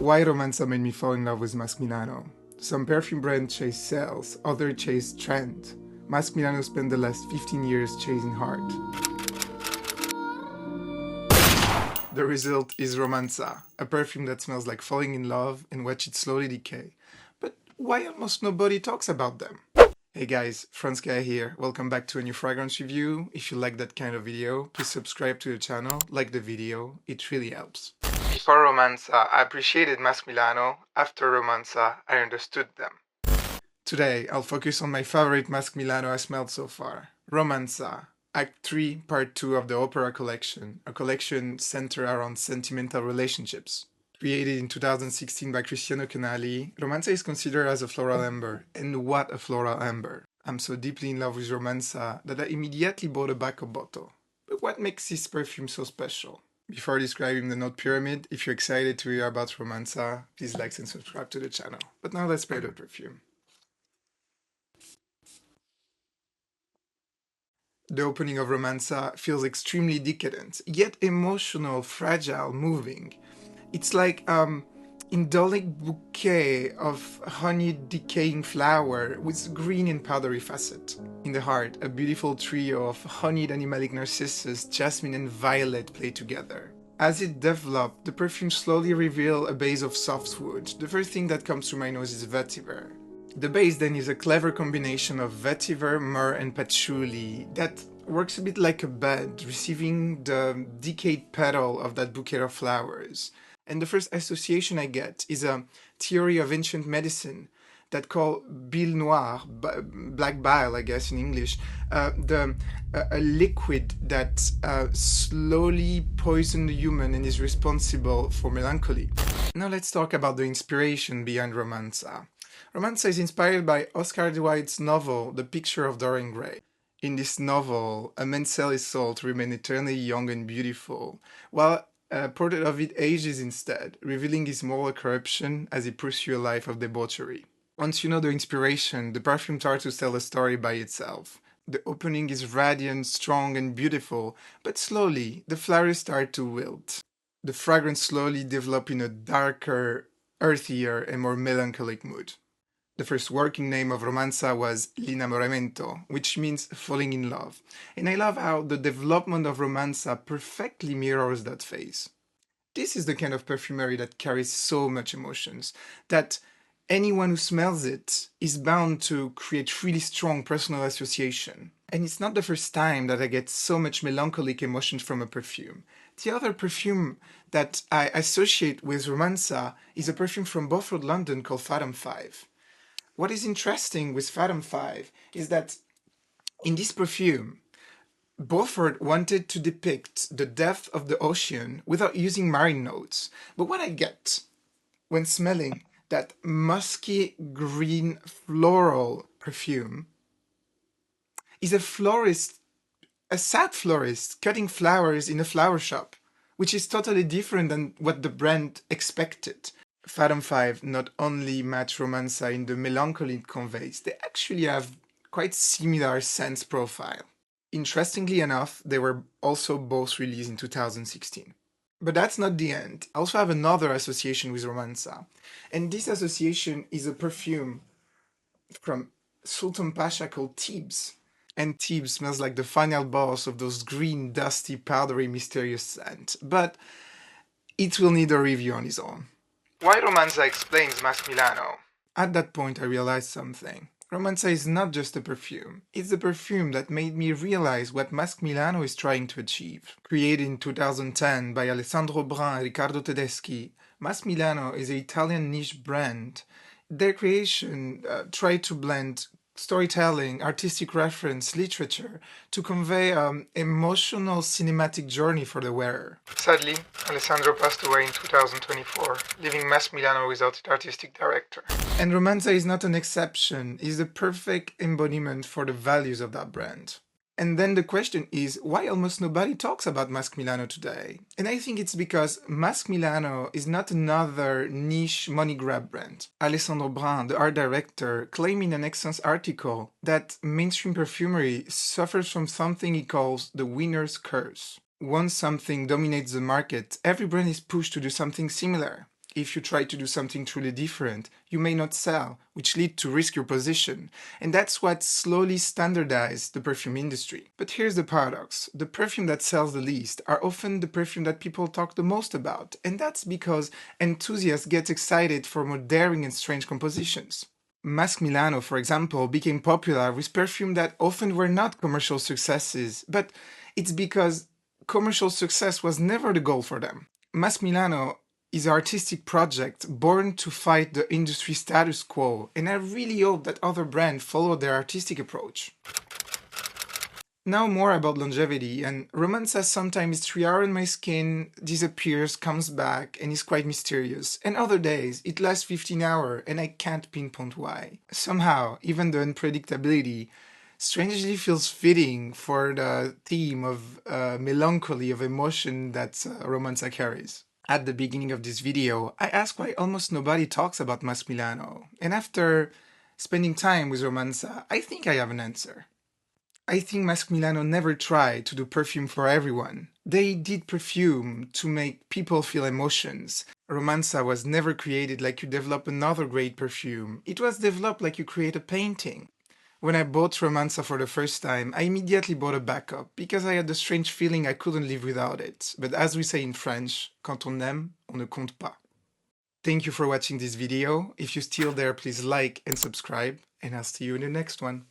Why Romansa made me fall in love with Masque Milano. Some perfume brands chase sales, others chase trend. Masque Milano spent the last 15 years chasing heart. The result is Romansa, a perfume that smells like falling in love and watch it slowly decay. But why almost nobody talks about them? Hey guys, Franska here. Welcome back to a new fragrance review. If you like that kind of video, please subscribe to the channel, like the video, it really helps. Before Romansa, I appreciated Masque Milano. After Romansa, I understood them. Today, I'll focus on my favorite Masque Milano I smelled so far, Romansa, Act 3, Part 2 of the Opera collection, a collection centered around sentimental relationships. Created in 2016 by Cristiano Canali, Romansa is considered as a floral amber, and what a floral amber! I'm so deeply in love with Romansa that I immediately bought a backup bottle. But what makes this perfume so special? Before describing the note pyramid, if you're excited to hear about Romansa, please like and subscribe to the channel. But now let's spray the perfume. The opening of Romansa feels extremely decadent, yet emotional, fragile, moving. It's like indolic bouquet of honey decaying flower with green and powdery facet. In the heart, a beautiful trio of honeyed animalic narcissus, jasmine and violet play together. As it developed, the perfume slowly revealed a base of softwood. The first thing that comes to my nose is vetiver. The base then is a clever combination of vetiver, myrrh and patchouli that works a bit like a bed, receiving the decayed petal of that bouquet of flowers. And the first association I get is a theory of ancient medicine that called bile noire, black bile I guess in English, a liquid that slowly poisons the human and is responsible for melancholy. Now let's talk about the inspiration behind Romansa. Romansa is inspired by Oscar Wilde's novel The Picture of Dorian Gray. In this novel, a man sells his soul to remain eternally young and beautiful, while a portrait of it ages instead, revealing his moral corruption as he pursues a life of debauchery. Once you know the inspiration, the perfume starts to tell a story by itself. The opening is radiant, strong and beautiful, but slowly the flowers start to wilt. The fragrance slowly develops in a darker, earthier and more melancholic mood. The first working name of Romansa was l'innamoramento, which means falling in love. And I love how the development of Romansa perfectly mirrors that phase. This is the kind of perfumery that carries so much emotions, that anyone who smells it is bound to create really strong personal association. And it's not the first time that I get so much melancholic emotions from a perfume. The other perfume that I associate with Romansa is a perfume from Beaufort, London called Fathom 5. What is interesting with Fathom 5 is that in this perfume, Beaufort wanted to depict the depth of the ocean without using marine notes. But what I get when smelling that musky green floral perfume is a florist, a sad florist cutting flowers in a flower shop, which is totally different than what the brand expected. Fathom 5 not only match Romansa in the melancholy it conveys, they actually have quite similar sense profile. Interestingly enough, they were also both released in 2016. But that's not the end. I also have another association with Romansa, and this association is a perfume from Sultan Pasha called Thebes. And Thebes smells like the final boss of those green, dusty, powdery, mysterious scent. But it will need a review on its own. Why Romansa explains Masque Milano? At that point I realized something. Romansa is not just a perfume. It's the perfume that made me realize what Masque Milano is trying to achieve. Created in 2010 by Alessandro Brun and Riccardo Tedeschi, Masque Milano is an Italian niche brand. Their creation tried to blend storytelling, artistic reference, literature to convey an emotional cinematic journey for the wearer. Sadly, Alessandro passed away in 2024, leaving Masque Milano without its artistic director. And Romansa is not an exception, it's the perfect embodiment for the values of that brand. And then the question is, why almost nobody talks about Masque Milano today? And I think it's because Masque Milano is not another niche money grab brand. Alessandro Brun, the art director, claimed in an Essence article that mainstream perfumery suffers from something he calls the winner's curse. Once something dominates the market, every brand is pushed to do something similar. If you try to do something truly different, you may not sell, which lead to risk your position. And that's what slowly standardized the perfume industry. But here's the paradox. The perfume that sells the least are often the perfume that people talk the most about. And that's because enthusiasts get excited for more daring and strange compositions. Masque Milano, for example, became popular with perfume that often were not commercial successes, but it's because commercial success was never the goal for them. Masque Milano is an artistic project born to fight the industry status quo, and I really hope that other brands follow their artistic approach. Now more about longevity, and Romansa sometimes 3 hours on my skin, disappears, comes back, and is quite mysterious. And other days, it lasts 15 hours, and I can't pinpoint why. Somehow, even the unpredictability strangely feels fitting for the theme of melancholy, of emotion that Romansa carries. At the beginning of this video, I asked why almost nobody talks about Masque Milano, and after spending time with Romansa, I think I have an answer. I think Masque Milano never tried to do perfume for everyone. They did perfume to make people feel emotions. Romansa was never created like you develop another great perfume. It was developed like you create a painting. When I bought Romansa for the first time, I immediately bought a backup because I had the strange feeling I couldn't live without it. But as we say in French, quand on aime, on ne compte pas. Thank you for watching this video. If you're still there, please like and subscribe, and I'll see you in the next one.